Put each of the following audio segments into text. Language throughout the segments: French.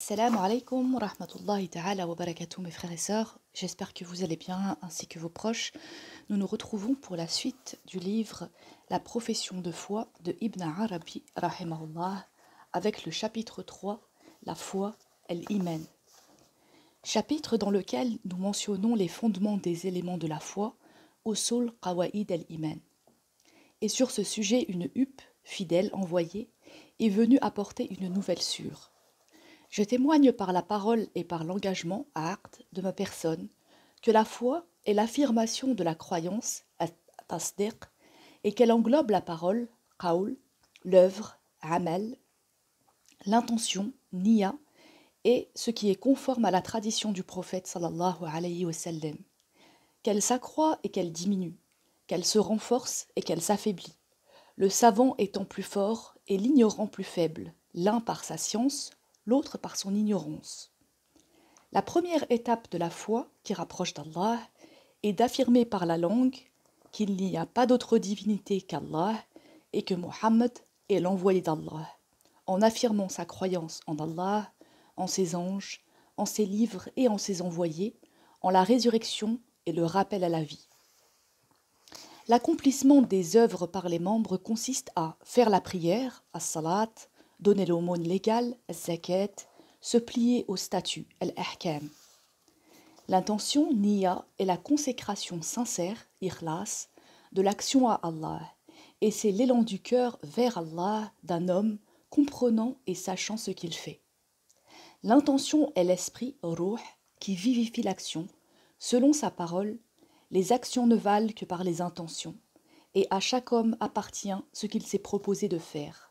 Salam alaikum wa rahmatullahi ta'ala wa barakatuh mes frères et sœurs, j'espère que vous allez bien ainsi que vos proches. Nous nous retrouvons pour la suite du livre La profession de foi de Ibn Arabi rahimahullah avec le chapitre 3, la foi, al-Iman. Chapitre dans lequel nous mentionnons les fondements des éléments de la foi, Usul Qawaid al-Iman. Et sur ce sujet, une huppe, fidèle envoyée, est venue apporter une nouvelle sûre. Je témoigne par la parole et par l'engagement à acte de ma personne que la foi est l'affirmation de la croyance, tasdiq, et qu'elle englobe la parole, qawl, l'œuvre, amal, l'intention, niya, et ce qui est conforme à la tradition du prophète sallallahu alayhi wa sallam, qu'elle s'accroît et qu'elle diminue, qu'elle se renforce et qu'elle s'affaiblit, le savant étant plus fort et l'ignorant plus faible, l'un par sa science, l'autre par son ignorance. La première étape de la foi qui rapproche d'Allah est d'affirmer par la langue qu'il n'y a pas d'autre divinité qu'Allah et que Mohammed est l'envoyé d'Allah, en affirmant sa croyance en Allah, en ses anges, en ses livres et en ses envoyés, en la résurrection et le rappel à la vie. L'accomplissement des œuvres par les membres consiste à faire la prière, as-salat, donner l'aumône légale, az-zakat, se plier au statut, al-ahkam. L'intention, niya, est la consécration sincère, ikhlas, de l'action à Allah, et c'est l'élan du cœur vers Allah d'un homme comprenant et sachant ce qu'il fait. L'intention est l'esprit, ruh, qui vivifie l'action. Selon sa parole, les actions ne valent que par les intentions, et à chaque homme appartient ce qu'il s'est proposé de faire.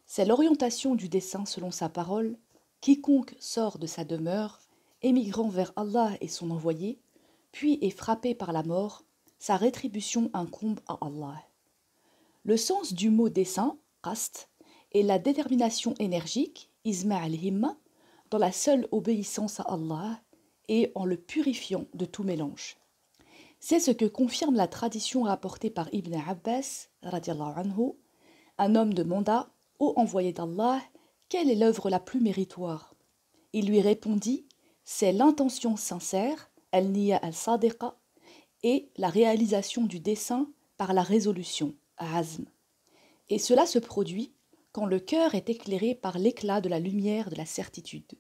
C'est l'orientation du dessein selon sa parole. Quiconque sort de sa demeure, émigrant vers Allah et son envoyé, puis est frappé par la mort, sa rétribution incombe à Allah. Le sens du mot dessein, qast, est la détermination énergique, izma' al-himma, dans la seule obéissance à Allah et en le purifiant de tout mélange. C'est ce que confirme la tradition rapportée par Ibn Abbas, radiallahu anhu. Un homme demanda: Ô envoyé d'Allah, quelle est l'œuvre la plus méritoire? Il lui répondit: c'est l'intention sincère, al-niya al-sadiqa, et la réalisation du dessein par la résolution, azm. Et cela se produit quand le cœur est éclairé par l'éclat de la lumière de la certitude.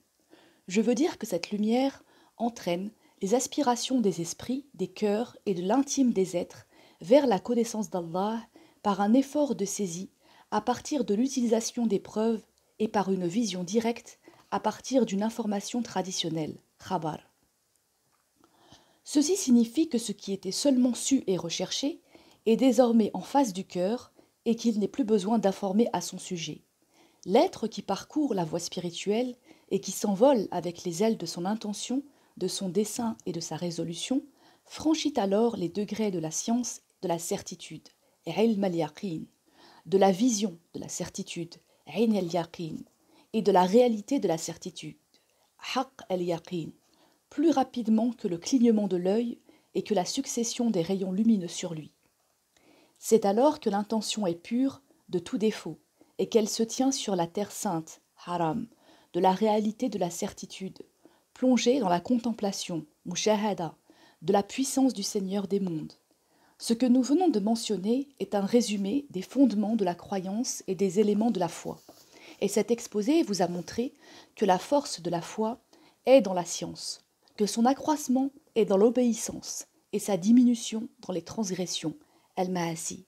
Je veux dire que cette lumière entraîne les aspirations des esprits, des cœurs et de l'intime des êtres vers la connaissance d'Allah par un effort de saisie à partir de l'utilisation des preuves et par une vision directe à partir d'une information traditionnelle, khabar. Ceci signifie que ce qui était seulement su et recherché est désormais en face du cœur et qu'il n'est plus besoin d'informer à son sujet. L'être qui parcourt la voie spirituelle et qui s'envole avec les ailes de son intention, de son dessein et de sa résolution, franchit alors les degrés de la science, de la certitude, ilm al-yaqin, de la vision de la certitude, ayn al-yaqin, et de la réalité de la certitude, haqq al-yaqin, plus rapidement que le clignement de l'œil et que la succession des rayons lumineux sur lui. C'est alors que l'intention est pure de tout défaut et qu'elle se tient sur la terre sainte, haram, de la réalité de la certitude, plongée dans la contemplation, mushahada, de la puissance du Seigneur des mondes. Ce que nous venons de mentionner est un résumé des fondements de la croyance et des éléments de la foi. Et cet exposé vous a montré que la force de la foi est dans la science, que son accroissement est dans l'obéissance et sa diminution dans les transgressions, al-ma'asi,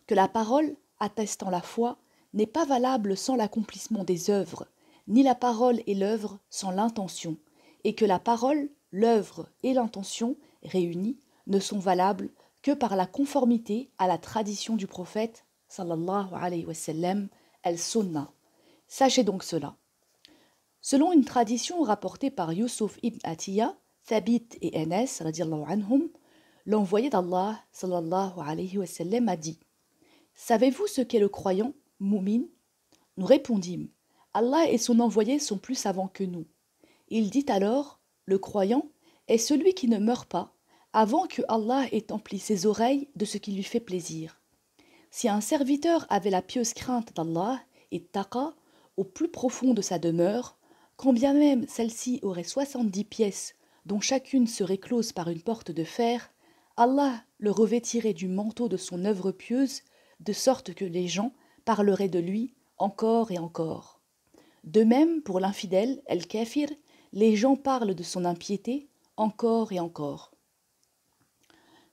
que la parole attestant la foi n'est pas valable sans l'accomplissement des œuvres, ni la parole et l'œuvre sans l'intention, et que la parole, l'œuvre et l'intention réunies ne sont valables que par la conformité à la tradition du prophète, sallallahu alayhi wa sallam, al-sunnah. Sachez donc cela. Selon une tradition rapportée par Yusuf ibn Atiyah, Thabit et Anas, radiallahu anhum, l'envoyé d'Allah, sallallahu alayhi wa sallam, a dit: savez-vous ce qu'est le croyant, Moumin? Nous répondîmes: Allah et son envoyé sont plus savants que nous. Il dit alors: le croyant est celui qui ne meurt pas avant que Allah ait empli ses oreilles de ce qui lui fait plaisir. Si un serviteur avait la pieuse crainte d'Allah et taqa au plus profond de sa demeure, Quand bien même celle-ci aurait 70 pièces, dont chacune serait close par une porte de fer, Allah le revêtirait du manteau de son œuvre pieuse, de sorte que les gens parleraient de lui encore et encore. De même, pour l'infidèle, el-kafir, les gens parlent de son impiété encore et encore.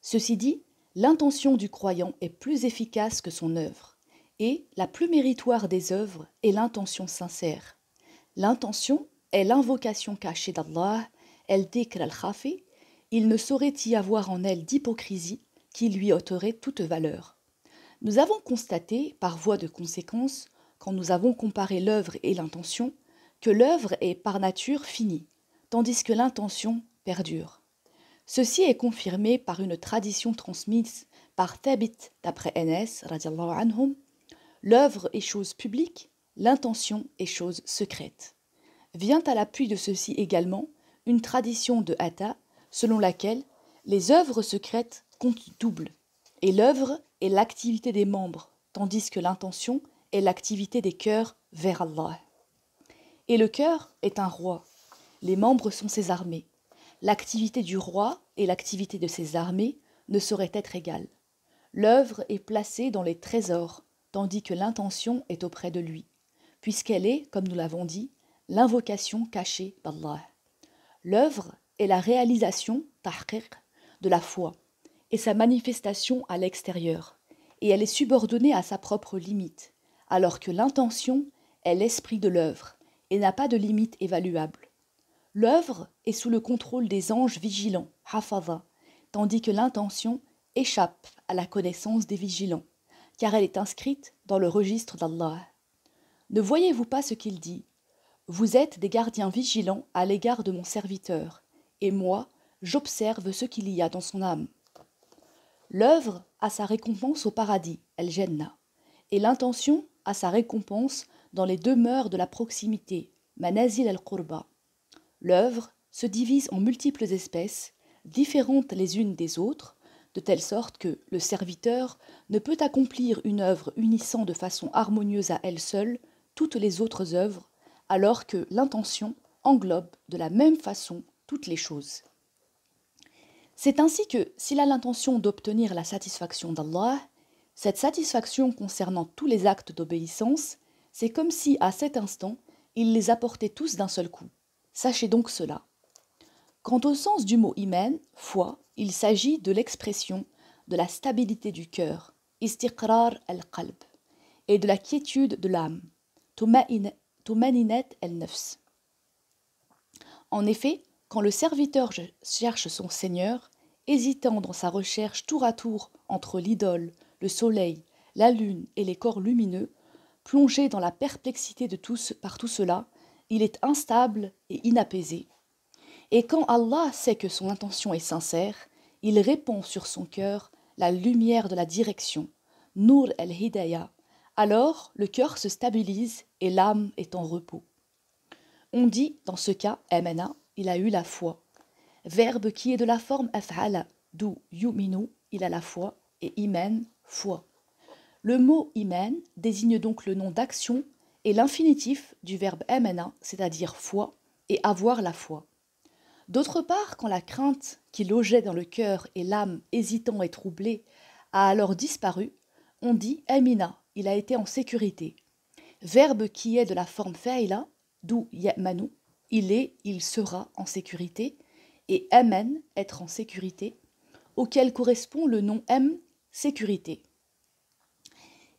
Ceci dit, l'intention du croyant est plus efficace que son œuvre, et la plus méritoire des œuvres est l'intention sincère. L'intention est l'invocation cachée d'Allah, el-dhikr al-khafi, il ne saurait y avoir en elle d'hypocrisie qui lui ôterait toute valeur. Nous avons constaté, par voie de conséquence, quand nous avons comparé l'œuvre et l'intention, que l'œuvre est par nature finie, tandis que l'intention perdure. Ceci est confirmé par une tradition transmise par Thabit d'après Anas, radiallahu anhum. L'œuvre est chose publique, l'intention est chose secrète. Vient à l'appui de ceci également une tradition de Atta, selon laquelle les œuvres secrètes comptent double, et l'œuvre est l'activité des membres, tandis que l'intention est l'activité des cœurs vers Allah. Et le cœur est un roi, les membres sont ses armées. L'activité du roi et l'activité de ses armées ne sauraient être égales. L'œuvre est placée dans les trésors, tandis que l'intention est auprès de lui, puisqu'elle est, comme nous l'avons dit, l'invocation cachée d'Allah. L'œuvre est la réalisation, tahqiq, de la foi, et sa manifestation à l'extérieur, et elle est subordonnée à sa propre limite, alors que l'intention est l'esprit de l'œuvre, et n'a pas de limite évaluable. L'œuvre est sous le contrôle des anges vigilants, hafaza, tandis que l'intention échappe à la connaissance des vigilants, car elle est inscrite dans le registre d'Allah. Ne voyez-vous pas ce qu'il dit ? Vous êtes des gardiens vigilants à l'égard de mon serviteur, et moi, j'observe ce qu'il y a dans son âme. L'œuvre a sa récompense au paradis, el-Jannah, et l'intention a sa récompense dans les demeures de la proximité, manazil al-Qurba. L'œuvre se divise en multiples espèces, différentes les unes des autres, de telle sorte que le serviteur ne peut accomplir une œuvre unissant de façon harmonieuse à elle seule toutes les autres œuvres, alors que l'intention englobe de la même façon toutes les choses. C'est ainsi que, s'il a l'intention d'obtenir la satisfaction d'Allah, cette satisfaction concernant tous les actes d'obéissance, c'est comme si, à cet instant, il les apportait tous d'un seul coup. Sachez donc cela. Quant au sens du mot iman, foi, il s'agit de l'expression de la stabilité du cœur, istiqrar al-qalb, et de la quiétude de l'âme, tumaninet al-nafs. En effet, quand le serviteur cherche son Seigneur, hésitant dans sa recherche tour à tour entre l'idole, le soleil, la lune et les corps lumineux, plongé dans la perplexité par tout cela, il est instable et inapaisé. Et quand Allah sait que son intention est sincère, il répand sur son cœur la lumière de la direction, Nur al-Hidayah. Alors le cœur se stabilise et l'âme est en repos. On dit dans ce cas, amana, il a eu la foi. Verbe qui est de la forme af'ala, d'où yuminu, il a la foi, et iman, foi. Le mot iman désigne donc le nom d'action et l'infinitif du verbe amana, c'est-à-dire foi, et avoir la foi. D'autre part, quand la crainte qui logeait dans le cœur et l'âme hésitant et troublée a alors disparu, on dit amina, il a été en sécurité. Verbe qui est de la forme fa'ila, d'où ya'manu, il est, il sera en sécurité, et amen, être en sécurité, auquel correspond le nom sécurité.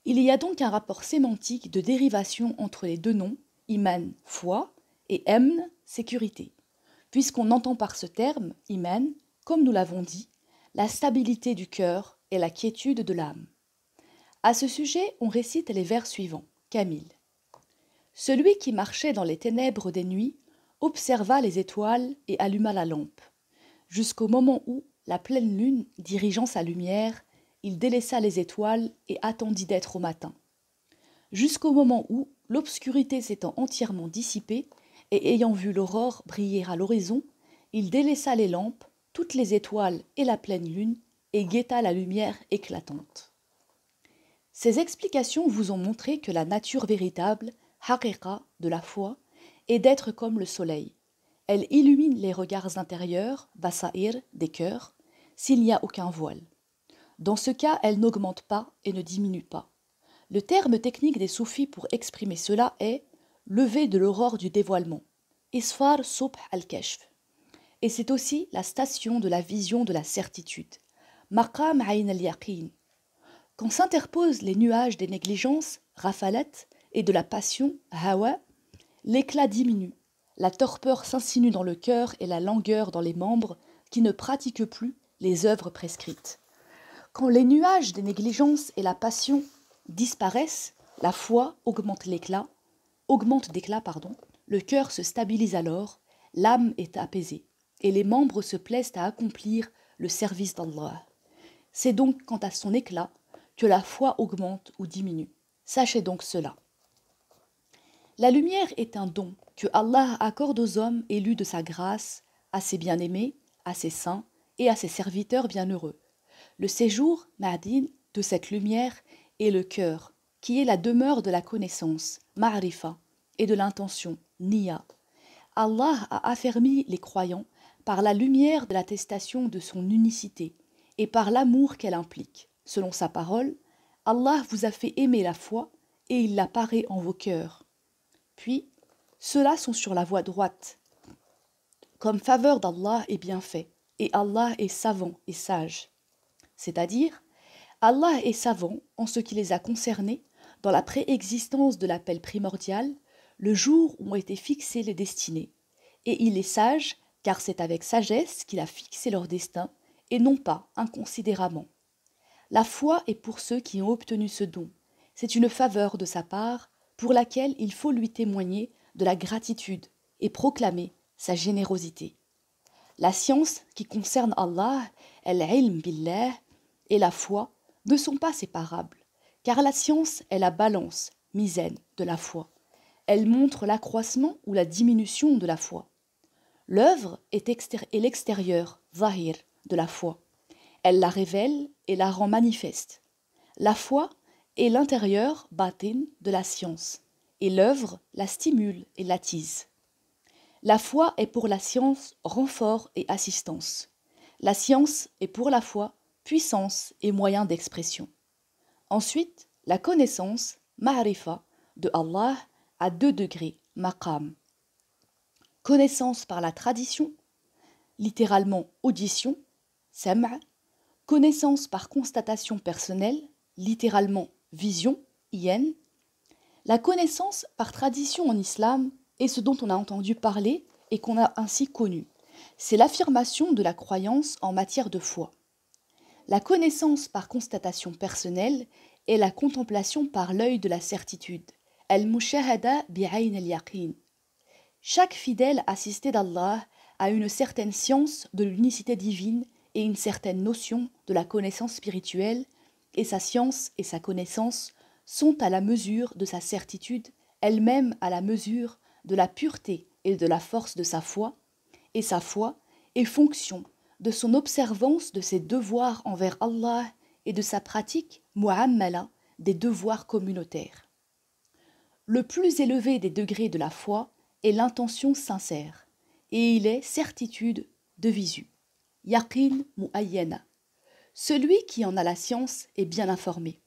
Il y a donc un rapport sémantique de dérivation entre les deux noms, iman, foi, et sécurité, puisqu'on entend par ce terme, iman, comme nous l'avons dit, la stabilité du cœur et la quiétude de l'âme. À ce sujet, on récite les vers suivants. Camille. Celui qui marchait dans les ténèbres des nuits observa les étoiles et alluma la lampe, jusqu'au moment où, la pleine lune dirigeant sa lumière, il délaissa les étoiles et attendit d'être au matin. Jusqu'au moment où, l'obscurité s'étant entièrement dissipée et ayant vu l'aurore briller à l'horizon, il délaissa les lampes, toutes les étoiles et la pleine lune, et guetta la lumière éclatante. Ces explications vous ont montré que la nature véritable, haqiqa, de la foi, est d'être comme le soleil. Elle illumine les regards intérieurs, basaïr, des cœurs, s'il n'y a aucun voile. Dans ce cas, elle n'augmente pas et ne diminue pas. Le terme technique des soufis pour exprimer cela est lever de l'aurore du dévoilement, Isfar Subh al-Kashf. Et c'est aussi la station de la vision de la certitude, Maqam Ayn al-Yaqin. Quand s'interposent les nuages des négligences, Rafalat, et de la passion, Hawa, l'éclat diminue, la torpeur s'insinue dans le cœur et la langueur dans les membres qui ne pratiquent plus les œuvres prescrites. Quand les nuages des négligences et la passion disparaissent, la foi augmente d'éclat, le cœur se stabilise alors, l'âme est apaisée, et les membres se plaisent à accomplir le service d'Allah. C'est donc quant à son éclat que la foi augmente ou diminue. Sachez donc cela. La lumière est un don que Allah accorde aux hommes élus de sa grâce, à ses bien-aimés, à ses saints et à ses serviteurs bienheureux. Le séjour, Ma'din, de cette lumière est le cœur, qui est la demeure de la connaissance, Ma'rifa, et de l'intention, Niya. Allah a affermi les croyants par la lumière de l'attestation de son unicité et par l'amour qu'elle implique. Selon sa parole, Allah vous a fait aimer la foi et il l'apparaît en vos cœurs. Puis, ceux-là sont sur la voie droite. Comme faveur d'Allah est bienfait, et Allah est savant et sage. C'est-à-dire, Allah est savant en ce qui les a concernés dans la préexistence de l'appel primordial, le jour où ont été fixées les destinées. Et il est sage, car c'est avec sagesse qu'il a fixé leur destin, et non pas inconsidérément. La foi est pour ceux qui ont obtenu ce don. C'est une faveur de sa part, pour laquelle il faut lui témoigner de la gratitude et proclamer sa générosité. La science qui concerne Allah, al-ilm billah, et la foi ne sont pas séparables, car la science est la balance, mizan, de la foi. Elle montre l'accroissement ou la diminution de la foi. L'œuvre est l'extérieur, zahir, de la foi. Elle la révèle et la rend manifeste. La foi est l'intérieur, batin, de la science, et l'œuvre la stimule et l'attise. La foi est pour la science renfort et assistance. La science est pour la foi puissance et moyen d'expression. Ensuite, la connaissance, ma'rifa, de Allah à 2 degrés, maqam. Connaissance par la tradition, littéralement audition, sam'. Connaissance par constatation personnelle, littéralement vision, yen. La connaissance par tradition en islam est ce dont on a entendu parler et qu'on a ainsi connu. C'est l'affirmation de la croyance en matière de foi. La connaissance par constatation personnelle est la contemplation par l'œil de la certitude. Al-mushahada bi'ayn al-yaqin. Chaque fidèle assisté d'Allah a une certaine science de l'unicité divine et une certaine notion de la connaissance spirituelle, et sa science et sa connaissance sont à la mesure de sa certitude, elle-même à la mesure de la pureté et de la force de sa foi, et sa foi est fonction de son observance de ses devoirs envers Allah et de sa pratique mu'ammala des devoirs communautaires. Le plus élevé des degrés de la foi est l'intention sincère, et il est certitude de visu. Yaqin mu'ayyana. Celui qui en a la science est bien informé.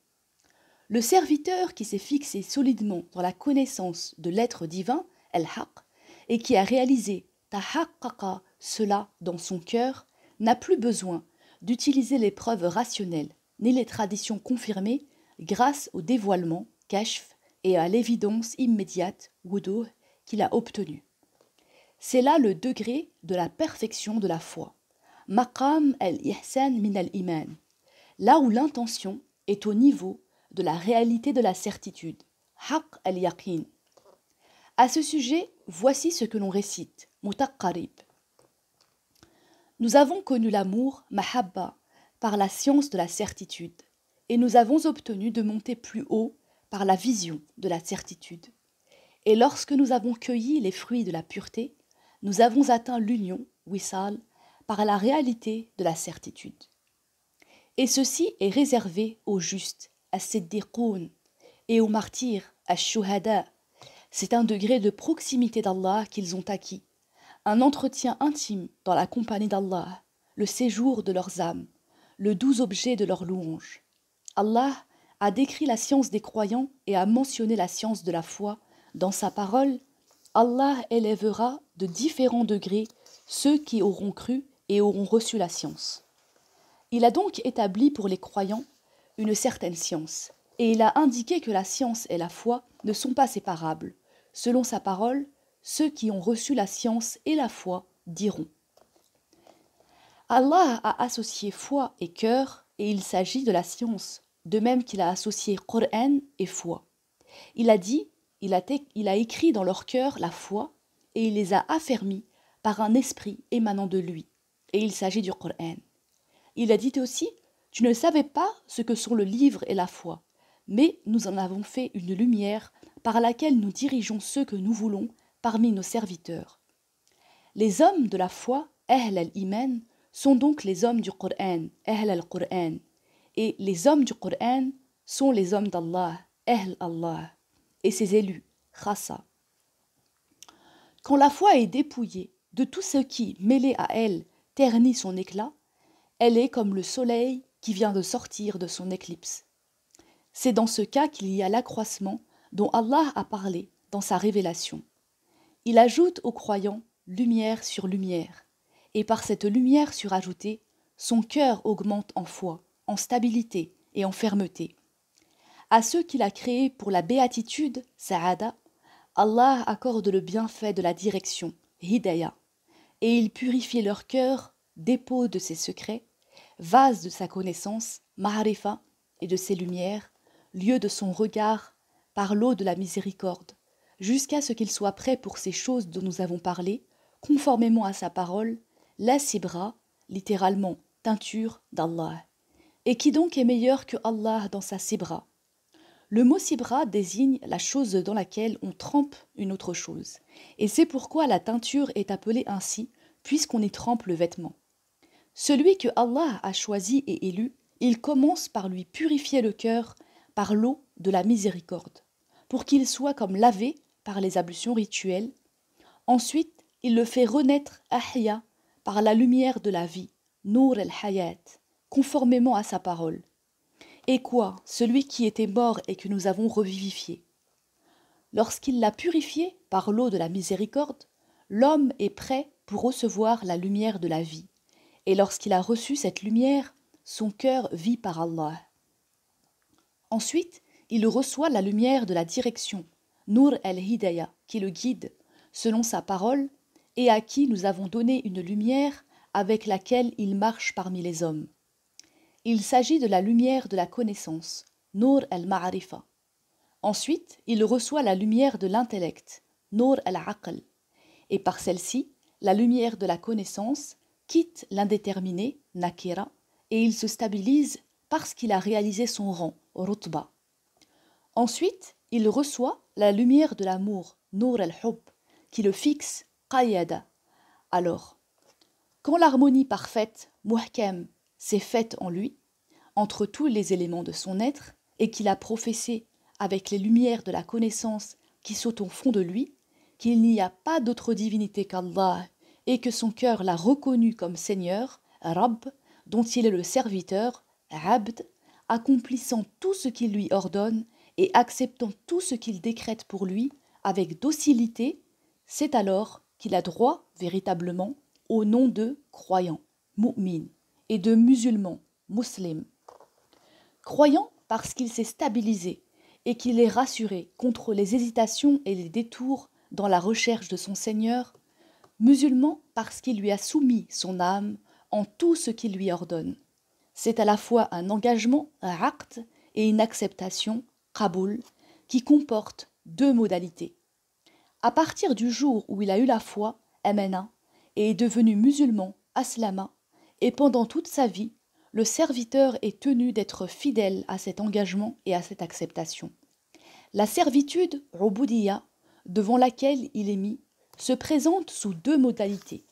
Le serviteur qui s'est fixé solidement dans la connaissance de l'être divin, el-haq, et qui a réalisé tahaqqaqa cela dans son cœur, n'a plus besoin d'utiliser les preuves rationnelles ni les traditions confirmées grâce au dévoilement, kashf, et à l'évidence immédiate, wuduh, qu'il a obtenue. C'est là le degré de la perfection de la foi. Maqam al-ihsan min al-iman, là où l'intention est au niveau de la réalité de la certitude. Haqq al-yaqin. À ce sujet, voici ce que l'on récite, mutaqarib. Nous avons connu l'amour, mahabba, par la science de la certitude, et nous avons obtenu de monter plus haut par la vision de la certitude. Et lorsque nous avons cueilli les fruits de la pureté, nous avons atteint l'union, wissal, par la réalité de la certitude. Et ceci est réservé aux justes, à siddiqoun, et aux martyrs, à shuhada. C'est un degré de proximité d'Allah qu'ils ont acquis, un entretien intime dans la compagnie d'Allah, le séjour de leurs âmes, le doux objet de leur louange. Allah a décrit la science des croyants et a mentionné la science de la foi. Dans sa parole, Allah élèvera de différents degrés ceux qui auront cru et auront reçu la science. Il a donc établi pour les croyants une certaine science, et il a indiqué que la science et la foi ne sont pas séparables. Selon sa parole, ceux qui ont reçu la science et la foi diront. Allah a associé foi et cœur, et il s'agit de la science, de même qu'il a associé Coran et foi. Il a dit, il a écrit dans leur cœur la foi, et il les a affermis par un esprit émanant de lui, et il s'agit du Coran. Il a dit aussi, tu ne savais pas ce que sont le livre et la foi, mais nous en avons fait une lumière par laquelle nous dirigeons ceux que nous voulons parmi nos serviteurs. Les hommes de la foi, Ahl al-Iman, sont donc les hommes du Coran, Ahl al-Qur'an, et les hommes du Coran sont les hommes d'Allah, Ahl Allah, et ses élus, Khassa. Quand la foi est dépouillée de tout ce qui, mêlé à elle, ternit son éclat, elle est comme le soleil qui vient de sortir de son éclipse. C'est dans ce cas qu'il y a l'accroissement dont Allah a parlé dans sa révélation. Il ajoute aux croyants lumière sur lumière, et par cette lumière surajoutée, son cœur augmente en foi, en stabilité et en fermeté. À ceux qu'il a créés pour la béatitude, Sa'ada, Allah accorde le bienfait de la direction, Hidayah, et il purifie leur cœur, dépôt de ses secrets, vase de sa connaissance, Ma'arifa, et de ses lumières, lieu de son regard, par l'eau de la miséricorde, jusqu'à ce qu'il soit prêt pour ces choses dont nous avons parlé, conformément à sa parole, la sibra, littéralement teinture d'Allah. Et qui donc est meilleur que Allah dans sa sibra? Le mot sibra désigne la chose dans laquelle on trempe une autre chose, et c'est pourquoi la teinture est appelée ainsi, puisqu'on y trempe le vêtement. Celui que Allah a choisi et élu, il commence par lui purifier le cœur par l'eau de la miséricorde, pour qu'il soit comme lavé par les ablutions rituelles. Ensuite, il le fait renaître ahya par la lumière de la vie, Nour al-Hayat, conformément à sa parole. Et quoi, celui qui était mort et que nous avons revivifié? Lorsqu'il l'a purifié par l'eau de la miséricorde, l'homme est prêt pour recevoir la lumière de la vie. Et lorsqu'il a reçu cette lumière, son cœur vit par Allah. Ensuite, il reçoit la lumière de la direction, Nour al-Hidayah, qui le guide, selon sa parole, et à qui nous avons donné une lumière avec laquelle il marche parmi les hommes. Il s'agit de la lumière de la connaissance, Nour al-Ma'arifa. Ensuite, il reçoit la lumière de l'intellect, Nour al-Aql, et par celle-ci, la lumière de la connaissance quitte l'indéterminé, Nakira, et il se stabilise parce qu'il a réalisé son rang, Rutba. Ensuite, il reçoit la lumière de l'amour, Nour al-Hub, qui le fixe, Qayyada. Alors, quand l'harmonie parfaite, Muhkam, s'est faite en lui, entre tous les éléments de son être, et qu'il a professé avec les lumières de la connaissance qui sautent au fond de lui, qu'il n'y a pas d'autre divinité qu'Allah, et que son cœur l'a reconnu comme Seigneur, Rabb, dont il est le serviteur, Abd, accomplissant tout ce qu'il lui ordonne et acceptant tout ce qu'il décrète pour lui avec docilité, c'est alors qu'il a droit véritablement au nom de croyant, mu'min, et de musulman, muslim. Croyant parce qu'il s'est stabilisé et qu'il est rassuré contre les hésitations et les détours dans la recherche de son Seigneur, musulman parce qu'il lui a soumis son âme en tout ce qu'il lui ordonne. C'est à la fois un engagement, un aqd, et une acceptation, qaboul, qui comporte deux modalités. À partir du jour où il a eu la foi, amana, et est devenu musulman, aslama, et pendant toute sa vie, le serviteur est tenu d'être fidèle à cet engagement et à cette acceptation. La servitude, ubudiyya, devant laquelle il est mis, se présente sous deux modalités.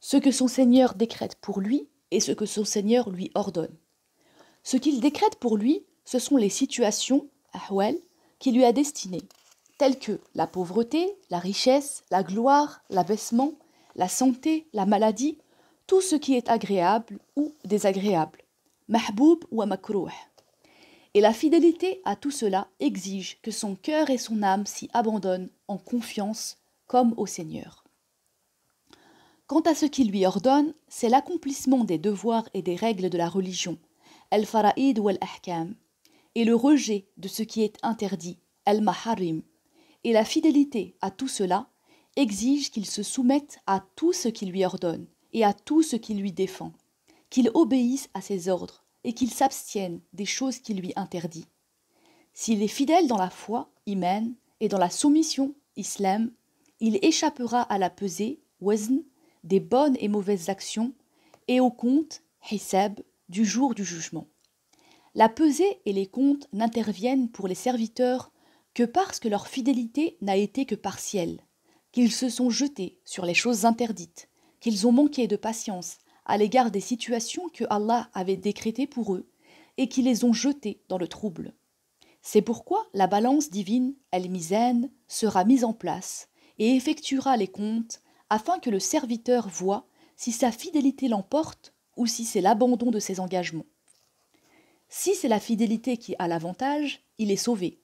Ce que son Seigneur décrète pour lui et ce que son Seigneur lui ordonne. Ce qu'il décrète pour lui, ce sont les situations, ahwal, qu'il lui a destinées. tels que la pauvreté, la richesse, la gloire, l'abaissement, la santé, la maladie, tout ce qui est agréable ou désagréable, mahboub ou makrouh. Et la fidélité à tout cela exige que son cœur et son âme s'y abandonnent en confiance comme au Seigneur. Quant à ce qu'il lui ordonne, c'est l'accomplissement des devoirs et des règles de la religion, al-fara'id ou al-ahkam, et le rejet de ce qui est interdit, al-maharim. Et la fidélité à tout cela exige qu'il se soumette à tout ce qu'il lui ordonne et à tout ce qui lui défend, qu'il obéisse à ses ordres et qu'il s'abstienne des choses qu'il lui interdit. S'il est fidèle dans la foi, iman, et dans la soumission, islam, il échappera à la pesée, wazn, des bonnes et mauvaises actions et au compte, hisab, du jour du jugement. La pesée et les comptes n'interviennent pour les serviteurs que parce que leur fidélité n'a été que partielle, qu'ils se sont jetés sur les choses interdites, qu'ils ont manqué de patience à l'égard des situations que Allah avait décrétées pour eux et qui les ont jetés dans le trouble. C'est pourquoi la balance divine, al-mizan, sera mise en place et effectuera les comptes afin que le serviteur voie si sa fidélité l'emporte ou si c'est l'abandon de ses engagements. Si c'est la fidélité qui a l'avantage, il est sauvé.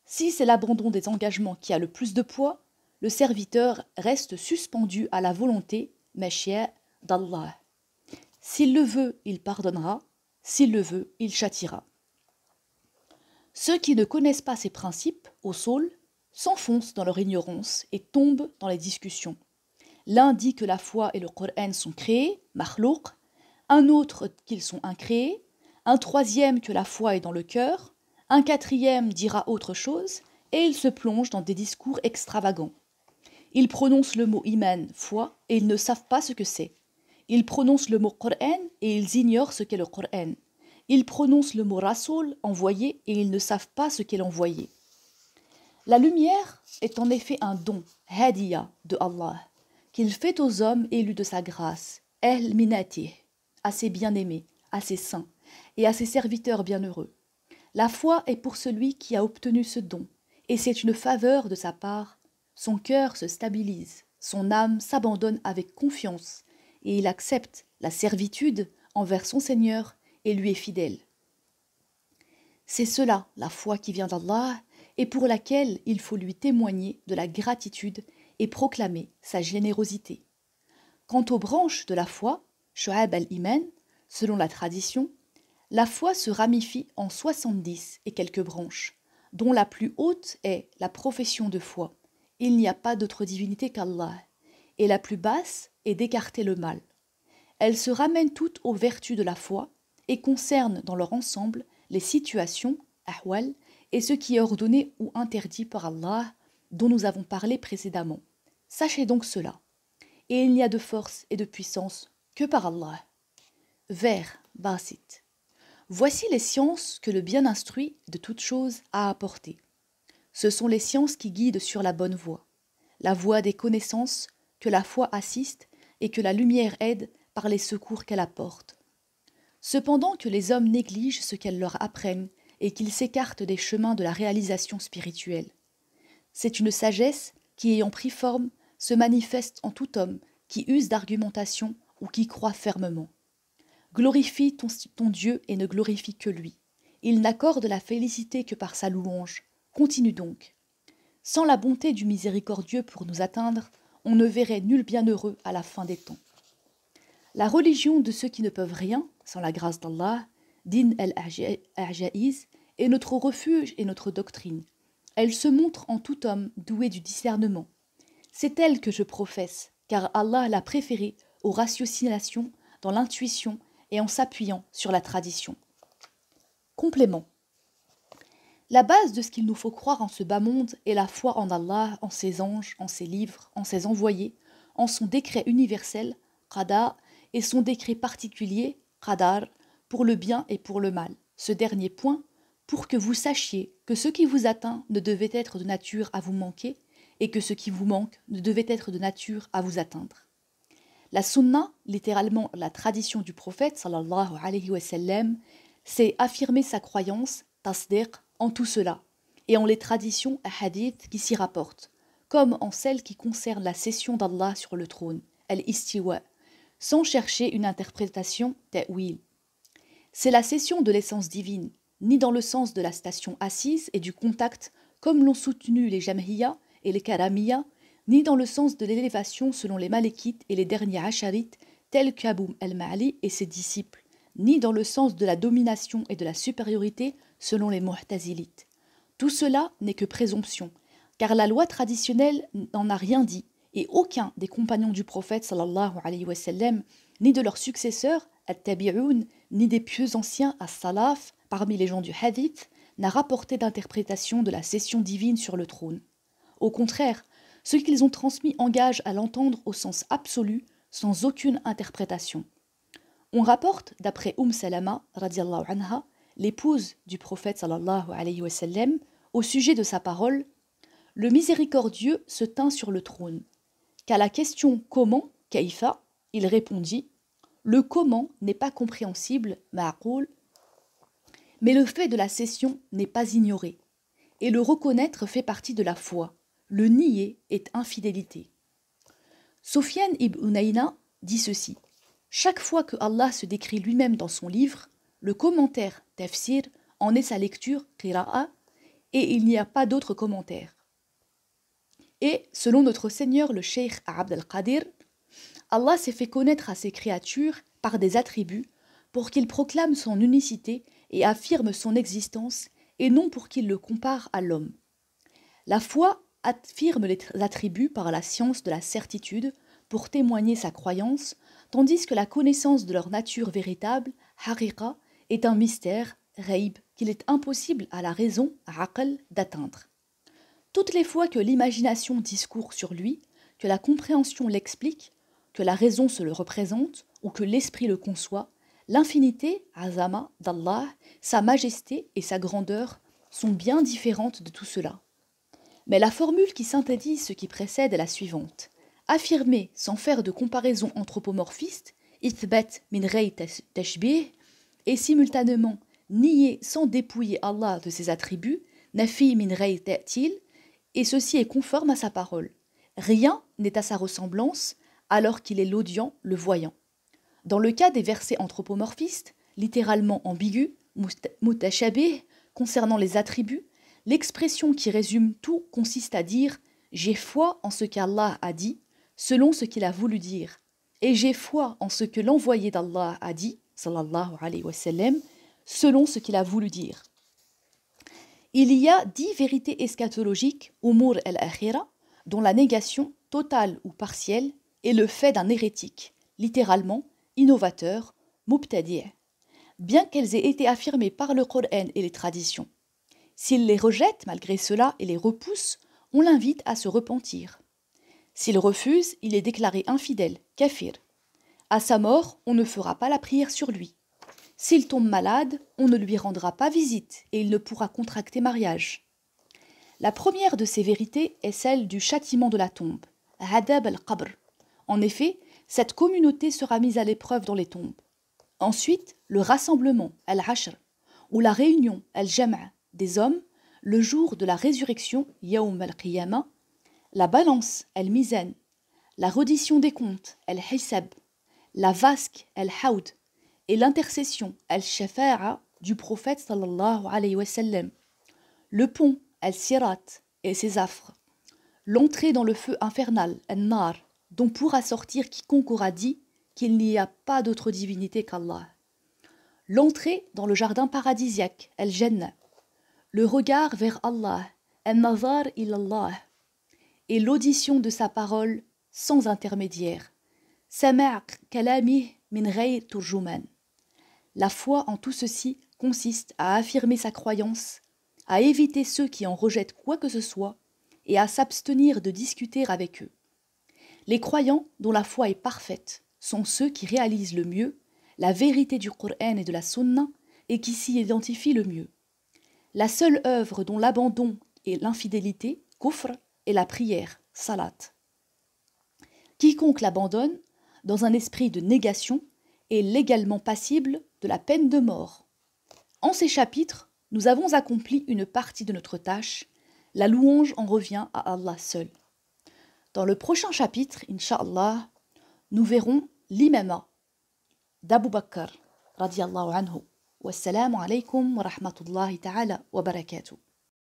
Si c'est l'abandon des engagements qui a le plus de poids, le serviteur reste suspendu à la volonté, mashia', d'Allah. S'il le veut, il pardonnera, s'il le veut, il châtiera. Ceux qui ne connaissent pas ces principes, au sol, s'enfoncent dans leur ignorance et tombent dans les discussions. L'un dit que la foi et le Coran sont créés, makhlouq, un autre qu'ils sont incréés, un troisième que la foi est dans le cœur, un quatrième dira autre chose, et ils se plongent dans des discours extravagants. Ils prononcent le mot iman, foi, et ils ne savent pas ce que c'est. Ils prononcent le mot Coran et ils ignorent ce qu'est le Coran. Ils prononcent le mot Rasoul, envoyé, et ils ne savent pas ce qu'est l'envoyé. La lumière est en effet un don, hadiya, de Allah, qu'il fait aux hommes élus de sa grâce, el minatih, à ses bien-aimés, à ses saints, et à ses serviteurs bienheureux. La foi est pour celui qui a obtenu ce don, et c'est une faveur de sa part. Son cœur se stabilise, son âme s'abandonne avec confiance, et il accepte la servitude envers son Seigneur et lui est fidèle. C'est cela, la foi qui vient d'Allah, et pour laquelle il faut lui témoigner de la gratitude et proclamer sa générosité. Quant aux branches de la foi, Shu'ab al-Iman, selon la tradition, la foi se ramifie en 70 et quelques branches, dont la plus haute est la profession de foi. Il n'y a pas d'autre divinité qu'Allah. Et la plus basse est d'écarter le mal. Elles se ramènent toutes aux vertus de la foi et concernent dans leur ensemble les situations, ahwal, et ce qui est ordonné ou interdit par Allah, dont nous avons parlé précédemment. Sachez donc cela. Et il n'y a de force et de puissance que par Allah. Vers Basit. Voici les sciences que le bien instruit de toutes choses a apportées. Ce sont les sciences qui guident sur la bonne voie, la voie des connaissances que la foi assiste et que la lumière aide par les secours qu'elle apporte. Cependant que les hommes négligent ce qu'elles leur apprennent et qu'ils s'écartent des chemins de la réalisation spirituelle. C'est une sagesse qui, ayant pris forme, se manifeste en tout homme qui use d'argumentation ou qui croit fermement. Glorifie ton Dieu et ne glorifie que lui. Il n'accorde la félicité que par sa louange. Continue donc. Sans la bonté du miséricordieux pour nous atteindre, on ne verrait nul bienheureux à la fin des temps. La religion de ceux qui ne peuvent rien, sans la grâce d'Allah, Din al-Ajaïz, est notre refuge et notre doctrine. Elle se montre en tout homme doué du discernement. C'est elle que je professe, car Allah l'a préférée aux ratiocinations, dans l'intuition et en s'appuyant sur la tradition. Complément. La base de ce qu'il nous faut croire en ce bas monde est la foi en Allah, en ses anges, en ses livres, en ses envoyés, en son décret universel, Qada, et son décret particulier, Qadar, pour le bien et pour le mal. Ce dernier point, pour que vous sachiez que ce qui vous atteint ne devait être de nature à vous manquer et que ce qui vous manque ne devait être de nature à vous atteindre. La sunna, littéralement la tradition du prophète, sallallahu alayhi wa sallam, c'est affirmer sa croyance, tasdiq, en tout cela, et en les traditions hadith qui s'y rapportent, comme en celles qui concernent la cession d'Allah sur le trône, al-istiwa, sans chercher une interprétation ta'wil. C'est la cession de l'essence divine, ni dans le sens de la station assise et du contact, comme l'ont soutenu les Jamhiyya et les Karamiyya, ni dans le sens de l'élévation selon les Malikites et les derniers Asharites, tels qu'Abu al-Ma'ali et ses disciples, ni dans le sens de la domination et de la supériorité selon les Mu'tazilites. Tout cela n'est que présomption, car la loi traditionnelle n'en a rien dit, et aucun des compagnons du prophète sallallahu alayhi wa sallam, ni de leurs successeurs, at-tabi'un, ni des pieux anciens as-salaf, parmi les gens du hadith, n'a rapporté d'interprétation de la cession divine sur le trône. Au contraire, ce qu'ils ont transmis engage à l'entendre au sens absolu, sans aucune interprétation. On rapporte, d'après Salama, radiallahu anha, l'épouse du prophète sallallahu alayhi wa sallam, au sujet de sa parole, le miséricordieux se tint sur le trône. Qu'à la question comment, kaifa, il répondit, le comment n'est pas compréhensible, ma'aqoul, mais le fait de la cession n'est pas ignoré, et le reconnaître fait partie de la foi. Le nier est infidélité. Sufyan ibn Uyayna dit ceci. Chaque fois que Allah se décrit lui-même dans son livre, le commentaire tafsir en est sa lecture qira'a et il n'y a pas d'autre commentaire. Et selon notre Seigneur le Cheikh Abd al-Qadir, Allah s'est fait connaître à ses créatures par des attributs pour qu'ils proclament son unicité et affirment son existence et non pour qu'ils le comparent à l'homme. La foi affirme les attributs par la science de la certitude pour témoigner sa croyance, tandis que la connaissance de leur nature véritable, haqiqa, est un mystère, ghaib, qu'il est impossible à la raison, aql, d'atteindre. Toutes les fois que l'imagination discourt sur lui, que la compréhension l'explique, que la raison se le représente ou que l'esprit le conçoit, l'infinité, azama, d'Allah, sa majesté et sa grandeur sont bien différentes de tout cela. Mais la formule qui synthétise ce qui précède est la suivante. Affirmer sans faire de comparaison anthropomorphiste, ithbat min ghayri tashbih, et simultanément nier sans dépouiller Allah de ses attributs, nafi min ghayri ta'til, et ceci est conforme à sa parole. Rien n'est à sa ressemblance, alors qu'il est l'audient, le voyant. Dans le cas des versets anthropomorphistes, littéralement ambigus, mutashabih, concernant les attributs, l'expression qui résume tout consiste à dire « j'ai foi en ce qu'Allah a dit » selon ce qu'il a voulu dire, et j'ai foi en ce que l'envoyé d'Allah a dit, sallallahu alayhi wa sallam, selon ce qu'il a voulu dire. Il y a 10 vérités eschatologiques, umur al-akhira, dont la négation, totale ou partielle, est le fait d'un hérétique, littéralement innovateur, mubtadi', bien qu'elles aient été affirmées par le Coran et les traditions. S'il les rejette malgré cela et les repousse, on l'invite à se repentir. S'il refuse, il est déclaré infidèle, kafir. À sa mort, on ne fera pas la prière sur lui. S'il tombe malade, on ne lui rendra pas visite et il ne pourra contracter mariage. La première de ces vérités est celle du châtiment de la tombe, adab al-qabr. En effet, cette communauté sera mise à l'épreuve dans les tombes. Ensuite, le rassemblement, al-hashr, ou la réunion, al-jam'a, des hommes, le jour de la résurrection, yawm al-qiyamah, la balance, al-mizan, la reddition des comptes, al-hisab, la vasque, al-hawd, et l'intercession, al-shafa'a, du prophète sallallahu alayhi wa sallam, le pont, al-sirat, et ses affres, l'entrée dans le feu infernal, al-nar, dont pourra sortir quiconque aura dit qu'il n'y a pas d'autre divinité qu'Allah, l'entrée dans le jardin paradisiaque, al-jannah, le regard vers Allah, al-nazar ilallah, et l'audition de sa parole sans intermédiaire. Sama' kalami min ghayr turjuman. La foi en tout ceci consiste à affirmer sa croyance, à éviter ceux qui en rejettent quoi que ce soit et à s'abstenir de discuter avec eux. Les croyants dont la foi est parfaite sont ceux qui réalisent le mieux la vérité du Coran et de la Sunna et qui s'y identifient le mieux. La seule œuvre dont l'abandon et l'infidélité, kufr, est la prière, salat. Quiconque l'abandonne, dans un esprit de négation, est légalement passible de la peine de mort. En ces chapitres, Nous avons accompli une partie de notre tâche, la louange en revient à Allah seul. Dans le prochain chapitre, Inch'Allah, nous verrons l'imama d'Abu Bakr, radiyallahu anhu. Wassalamu alaykum wa rahmatullahi ta'ala wa barakatuh.